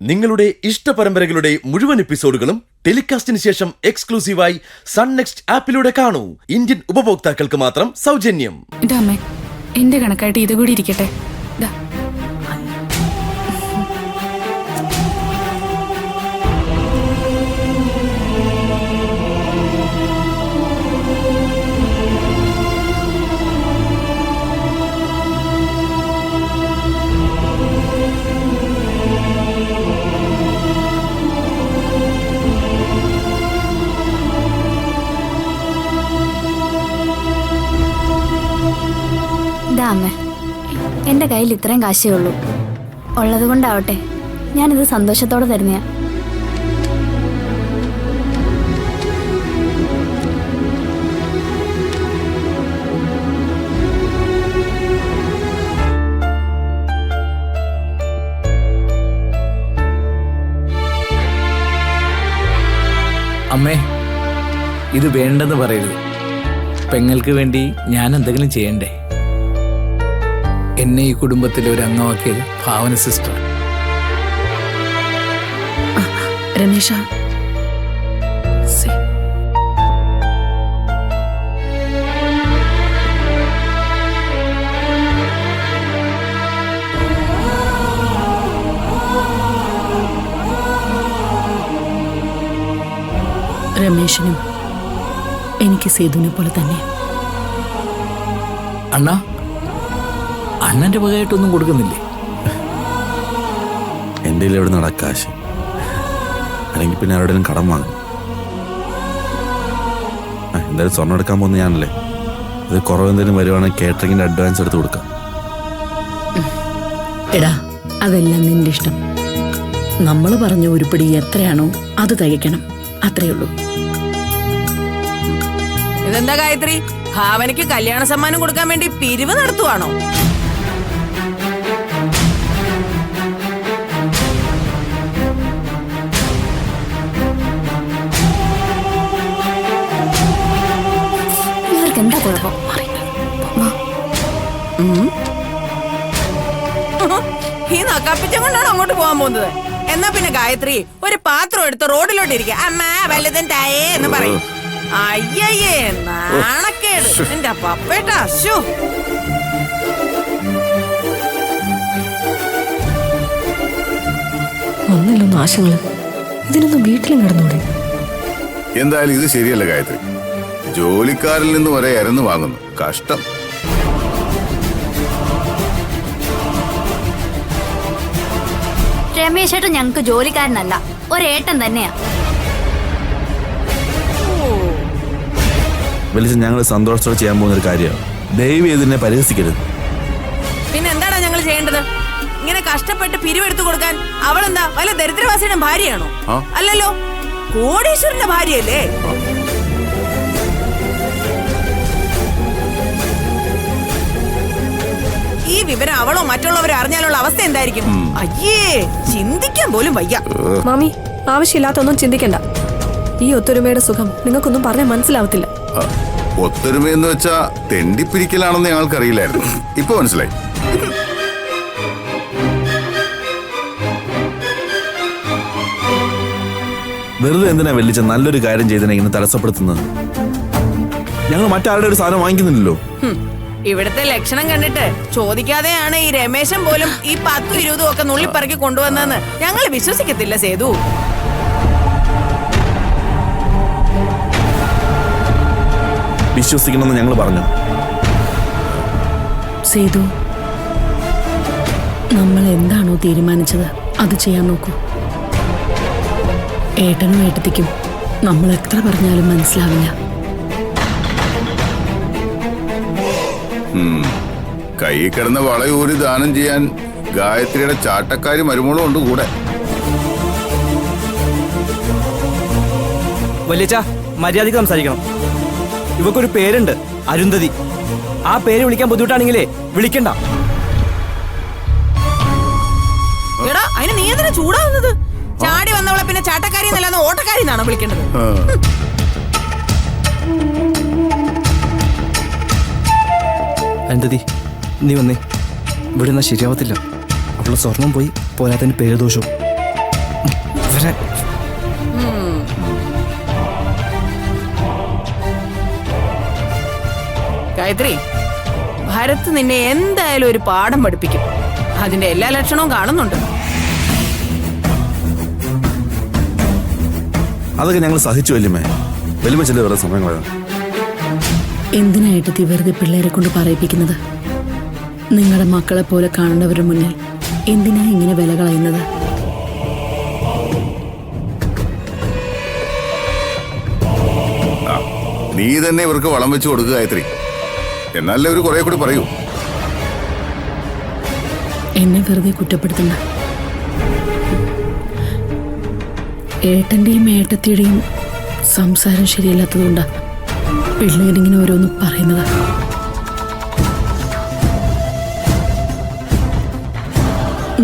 നിങ്ങളുടെ ഇഷ്ട പരമ്പരകളുടെ മുഴുവൻ എപ്പിസോഡുകളും ടെലികാസ്റ്റിന് ശേഷം എക്സ്ക്ലൂസീവായി സൺ നെക്സ്റ്റ് ആപ്പിലൂടെ കാണൂ. ഇന്ത്യൻ ഉപഭോക്താക്കൾക്ക് മാത്രം സൗജന്യം. ഇതമ്മേ, എന്റെ കണക്കായിട്ട് ഇതുകൂടി ഇരിക്കട്ടെ. ദാ. അമ്മേ, എൻ്റെ കയ്യിൽ ഇത്രയും കാശേ ഉള്ളൂ. ഉള്ളത് കൊണ്ടാവട്ടെ, ഞാനിത് സന്തോഷത്തോടെ തരുന്നയാ. അമ്മേ, ഇത് വേണ്ടെന്ന് പറയരുത്. പെങ്ങൾക്ക് വേണ്ടി ഞാൻ എന്തെങ്കിലും ചെയ്യണ്ടേ? എന്നെ ഈ കുടുംബത്തിലെ ഒരു അംഗമാക്കിയത് ഭാവന സിസ്റ്റർ. രമേശ, രമേശനും എനിക്ക് സേതുവിനെ പോലെ തന്നെ. അണ്ണാ, അണ്ണന്റെ വകയായിട്ടൊന്നും കൊടുക്കുന്നില്ലേ? എൻ്റെ എവിടെ നടക്കാശ്, അല്ലെങ്കിൽ പിന്നെ ആരുടെയും കടം വാങ്ങും. എന്തായാലും സ്വർണ്ണം എടുക്കാൻ പോകുന്ന ഞാനല്ലേ. ഇത് കുറവെന്തെങ്കിലും വരുവാണെങ്കിൽ കേറ്ററിങ്ങിന്റെ അഡ്വാൻസ് എടുത്ത് കൊടുക്കാം. എടാ, അതെല്ലാം നിന്റെ ഇഷ്ടം. നമ്മൾ പറഞ്ഞ ഉരുപ്പടി എത്രയാണോ അത് തികയ്ക്കണം, അത്രേ ഉള്ളൂ. ഇതെന്താ ഗായത്രി, ഭാവനയ്ക്ക് കല്യാണ സമ്മാനം കൊടുക്കാൻ വേണ്ടി പിരിവ് നടത്തുവാണോ? ഇവർക്ക് എന്താ കുഴപ്പം? ഈ നക്കാപ്പിച്ചം കൊണ്ടാണ് അങ്ങോട്ട് പോകാൻ പോകുന്നത്. എന്നാ പിന്നെ ഗായത്രി ഒരു പാത്രം എടുത്ത് റോഡിലോട്ട് ഇരിക്കുക. അമ്മ വല്ലതും തായേ എന്ന് പറയും. അയ്യേ, നാണക്കേട് എന്റെ പപ്പേട്ടാ. ശോ, ഒന്നല്ലോ നാശങ്ങള്. ഇതിനൊന്നും വീട്ടിലും കിടന്നൂടെ? എന്തായാലും ഇത് ശരിയല്ല ഗായത്രി. ജോലിക്കാരിൽ നിന്ന് വരെ ഇരന്ന് വാങ്ങുന്നു. കഷ്ടം. രമേശേട്ടൻ ഞങ്ങക്ക് ജോലിക്കാരനല്ല, ഒരേട്ടൻ തന്നെയാ. വലിയ ഞങ്ങൾ സന്തോഷത്തോടെ ചെയ്യാൻ പോകുന്ന ഒരു കാര്യമാണ്. ദയവ് ഇതിനെ പരിഹസിക്കരുത്. പിന്നെ എന്താടാ ഞങ്ങൾ ചെയ്യേണ്ടത്? ഇങ്ങനെ കഷ്ടപ്പെട്ട് പിരിവെടുത്തു കൊടുക്കാൻ അവളെന്താ വല്ല ദരിദ്രവാസിയുടെ ഭാര്യയാണോ? അല്ലല്ലോ, കോടീശ്വരന്റെ ഭാര്യയല്ലേ? ഈ വിവരം അവളോ മറ്റുള്ളവരോ അറിഞ്ഞാലുള്ള അവസ്ഥ എന്തായിരിക്കും? അയ്യേ, ചിന്തിക്കാൻ പോലും വയ്യ. മാമി, ആവശ്യമില്ലാത്തൊന്നും ചിന്തിക്കണ്ട. ഈ ഒത്തൊരുമയുടെ സുഖം നിങ്ങൾക്കൊന്നും പറഞ്ഞാൽ മനസ്സിലാവത്തില്ല. ഒത്തൊരുമയെന്ന് വെച്ചാ തെണ്ടിപ്പിരിക്കലാണെന്ന് ഞങ്ങൾക്കറിയില്ലായിരുന്നു. ഇപ്പൊ മനസ്സിലായി. വെറുതെ എന്തിനാ വെള്ളിച്ച നല്ലൊരു കാര്യം ചെയ്തതിനെ ഇങ്ങനെ തടസ്സപ്പെടുത്തുന്നത്? ഞങ്ങൾ മറ്റാരുടെ ഒരു സാധനം വാങ്ങിക്കുന്നില്ലല്ലോ. ഇവിടുത്തെ ലക്ഷണം കണ്ടിട്ട് ചോദിക്കാതെയാണ് ഈ രമേശൻ പോലും ഈ 10-20 ഒക്കെ നുള്ളിപ്പറക്കി കൊണ്ടുവന്നെന്ന് ഞങ്ങൾ വിശ്വസിക്കത്തില്ല സേതു. വിശ്വസിക്കണമെന്ന് ഞങ്ങൾ പറഞ്ഞു. സേതു, നമ്മൾ എന്താണോ തീരുമാനിച്ചത് അത് ചെയ്യാൻ നോക്കൂ. ഏട്ടനും ഏട്ടത്തിക്കും നമ്മൾ എത്ര പറഞ്ഞാലും മനസ്സിലാവില്ല. കൈ കിടന്ന വളയൂരി ദാനം ചെയ്യാൻ ഗായത്രിയുടെ ചാട്ടക്കാരി മരുമോളും ഉണ്ട് കൂടെ. വലിയച്ച, മര്യാദയ്ക്ക് സംസാരിക്കണം. ഇവക്കൊരു പേരുണ്ട്, അരുന്ധതി. ആ പേര് വിളിക്കാൻ ബുദ്ധിമുട്ടാണെങ്കിലേ വിളിക്കണ്ട. എടാ, അതിന് നീ എന്തിനാ ചൂടാവുന്നത്? ചാടി വന്നവളെ പിന്നെ ചാട്ടക്കാരി എന്നല്ലാതെ ഓട്ടക്കാരി എന്നാണോ വിളിക്കേണ്ടത്? അരുന്ധതി, നീ വന്നേ. ഇവിടെ നിന്നാ ശരിയാവത്തില്ല. അവളുടെ സ്വർണം പോയി, പോരാത്തതിന് പേരുദോഷവും. അവരെ ഗായത്രി, ഭരത് നിന്നെ എന്തായാലും ഒരു പാഠം പഠിപ്പിക്കും. അതിന്റെ എല്ലാ ലക്ഷണവും കാണുന്നുണ്ട്. അതൊക്കെ ഞങ്ങൾ സഹിച്ചു വല്യമ്മേ. വല്യമ്മ ചില വേറെ സമയം കളയാം. എന്തിനായിട്ട് വെറുതെ പിള്ളേരെ കൊണ്ട് പറയിപ്പിക്കുന്നത്? നിങ്ങളുടെ മക്കളെ പോലെ കാണേണ്ടവരുടെ മുന്നിൽ എന്തിനാ ഇങ്ങനെ വില കളയുന്നത്? നീ തന്നെ ഇവർക്ക് വളം വെച്ച് കൊടുക്കുക ഗായത്രി. എന്നാലേ ഒരു കുറെ കൂടി പറയൂ. എന്നെ വെറുതെ കുറ്റപ്പെടുത്തണ്ട. ഏട്ടന്റെയും ഏട്ടത്തിയുടെയും സംസാരം ശരിയല്ലാത്തതുകൊണ്ടാ പിള്ളേരിങ്ങനെ ഓരോന്ന് പറയുന്നത്.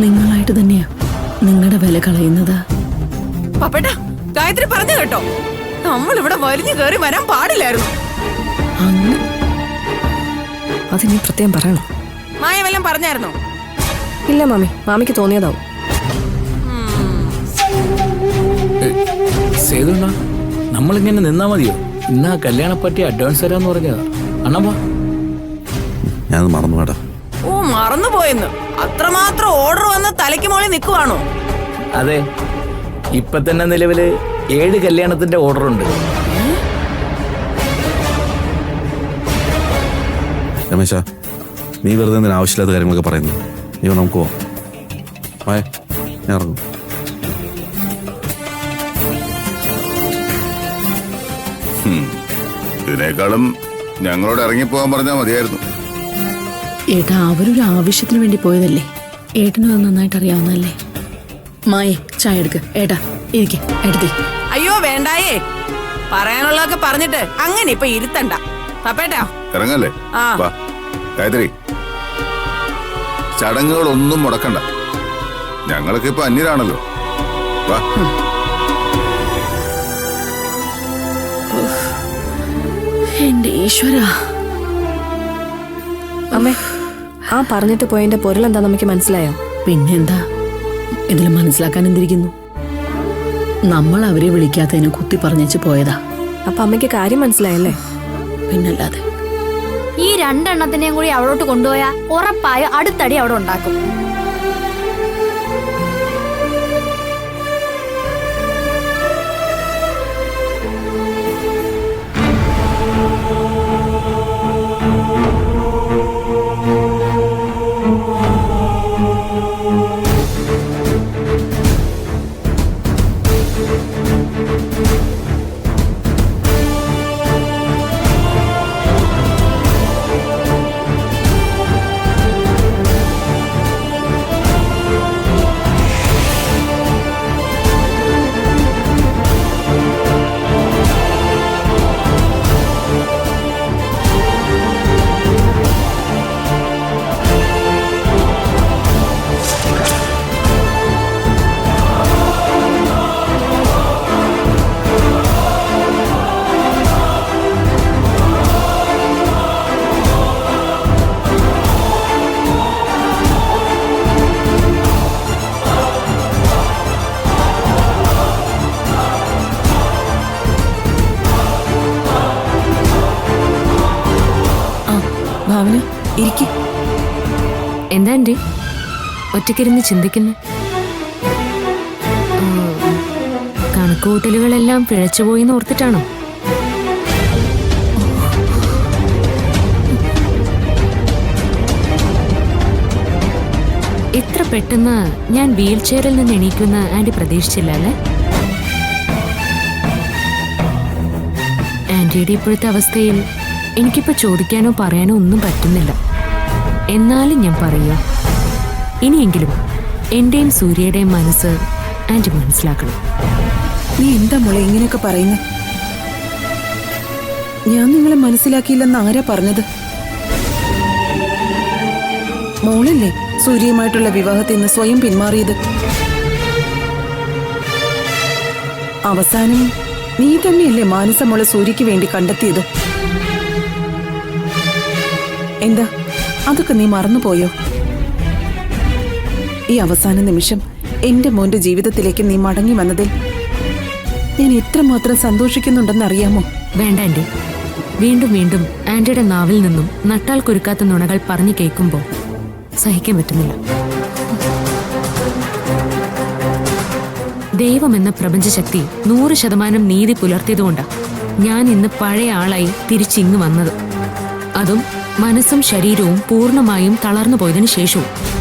നിങ്ങളായിട്ട് തന്നെയാ നിങ്ങളുടെ വില കളയുന്നത്. പപ്പേട്ട, ഗായത്രി പറഞ്ഞു കേട്ടോ, നമ്മൾ ഇവിടെ വലിഞ്ഞു കയറി വരാൻ പാടില്ലായിരുന്നു. അങ്ങ് അതിനി പ്രത്യേകം പറയണം. മായ വല്ലതും പറഞ്ഞായിരുന്നോ? ഇല്ല മാമി, മാമിക്ക് തോന്നിയതാവും. സേതുണ്ണ, നമ്മളിങ്ങനെ നിന്നാ മതിയോ? ഇന്ന് ആ കല്യാണപ്പറ്റി അഡ്വാൻസ് തരാന്ന് പറഞ്ഞതാ. അണ്ണാ ഞാനത് മറന്നു വേടാ. ഓ, മറന്നുപോയെന്ന്. അത്രമാത്രം ഓർഡർ വന്ന് തലയ്ക്ക് മോളിൽ നിൽക്കുവാണോ? അതെ, ഇപ്പൊ തന്നെ നിലവില് 7 കല്യാണത്തിന്റെ ഓർഡർ ഉണ്ട്. രമേശ, നീ വെറുതെ എന്തിനാ ആവശ്യമില്ലാത്ത കാര്യങ്ങളൊക്കെ പറയുന്നു? അയ്യോ, നമുക്ക് പോവാം. ഞാൻ ഇറങ്ങും. ഇതിനേക്കാളും ഞങ്ങളോട് ഇറങ്ങിപ്പോകാൻ പറഞ്ഞാൽ മതിയായിരുന്നു. ഏട്ടാ, അവരൊരു ആവശ്യത്തിന് വേണ്ടി പോയതല്ലേ. ഏട്ടനും അത് നന്നായിട്ട് അറിയാവുന്നതല്ലേ. മായേ, ചായ എടുക്ക്. ഏട്ടാ ഇരിക്കെ. എടുത്തേ. അയ്യോ വേണ്ടായേ, പറയാനുള്ളതൊക്കെ പറഞ്ഞിട്ട് അങ്ങനെ ഇപ്പൊ ഇരുത്തണ്ട. പപ്പേട്ടാ ഇറങ്ങല്ലേ? ആ. വാ ഗായത്രി, ചടങ്ങുകളൊന്നും മുടക്കണ്ട. ഞങ്ങളൊക്കെ ഇപ്പൊ അന്യരാണല്ലോ. വാ. എന്റെ ഈശ്വര. അമ്മേ, ആ പറഞ്ഞിട്ട് പോയതിന്റെ പൊരുൾ എന്താ നമുക്ക് മനസ്സിലായോ? പിന്നെന്താ ഇതിൽ മനസ്സിലാക്കാൻ എന്തിരിക്കുന്നു? നമ്മൾ അവരെ വിളിക്കാത്തതിന് കുത്തി പറഞ്ഞേച്ച് പോയതാ. അപ്പൊ അമ്മയ്ക്ക് കാര്യം മനസ്സിലായല്ലേ? പിന്നല്ലാതെ. ഈ 2 എണ്ണത്തിനെയും കൂടി അവിടോട്ട് കൊണ്ടുപോയാ ഉറപ്പായും അടുത്തടി അവിടെ ഉണ്ടാക്കും. ഭാവന, ഇരിക്കും. എന്താ എൻ്റെ ഒറ്റയ്ക്കിരുന്ന് ചിന്തിക്കുന്നു? കണക്കുകൂട്ടലുകളെല്ലാം പിഴച്ചുപോയി എന്ന് ഓർത്തിട്ടാണോ? ഇത്ര പെട്ടെന്ന് ഞാൻ വീൽ ചെയറിൽ നിന്ന് എണീക്കുന്ന ആന്റി പ്രതീക്ഷിച്ചില്ല അല്ലേ? ആന്റിയുടെ ഇപ്പോഴത്തെ അവസ്ഥയിൽ എനിക്കിപ്പോ ചോദിക്കാനോ പറയാനോ ഒന്നും പറ്റുന്നില്ല. എന്നാലും ഞാൻ പറയാ, ഇനിയെങ്കിലും എന്റെയും സൂര്യയുടെയും മനസ്സ് ആന്റി മനസ്സിലാക്കണം. നീ എന്താ മോളെ ഇങ്ങനെയൊക്കെ പറയുന്നത്? ഞാൻ നിങ്ങളെ മനസ്സിലാക്കിയില്ലെന്ന് ആരാ പറഞ്ഞത്? മോളല്ലേ സൂര്യയുമായിട്ടുള്ള വിവാഹത്തിൽ നിന്ന് സ്വയം പിന്മാറിയത്? അവസാനം നീ തന്നെയല്ലേ മാനസ മോളെ സൂര്യക്ക് വേണ്ടി കണ്ടെത്തിയത്? എന്താ അതൊക്കെ നീ മറന്നുപോയോ? ഈ അവസാന നിമിഷം എന്റെ മോന്റെ ജീവിതത്തിലേക്ക് നീ മടങ്ങി വന്നതിൽ ഞാൻ എത്രമാത്രം സന്തോഷിക്കുന്നുണ്ടെന്നറിയാമോ? വേണ്ട ആന്റി. വീണ്ടും വീണ്ടും ആന്റിയുടെ നാവിൽ നിന്നും നട്ടാൽ കുരുക്കാത്ത നുണകൾ പറഞ്ഞു കേൾക്കുമ്പോൾ സഹിക്കാൻ പറ്റുന്നില്ല. ദൈവം എന്ന പ്രപഞ്ചശക്തി 100% നീതി പുലർത്തിയതുകൊണ്ടാ ഞാൻ ഇന്ന് പഴയ ആളായി തിരിച്ചിങ്ങ് വന്നത്. അതും മനസ്സും ശരീരവും പൂർണ്ണമായും തളർന്നു പോയതിനു ശേഷവും.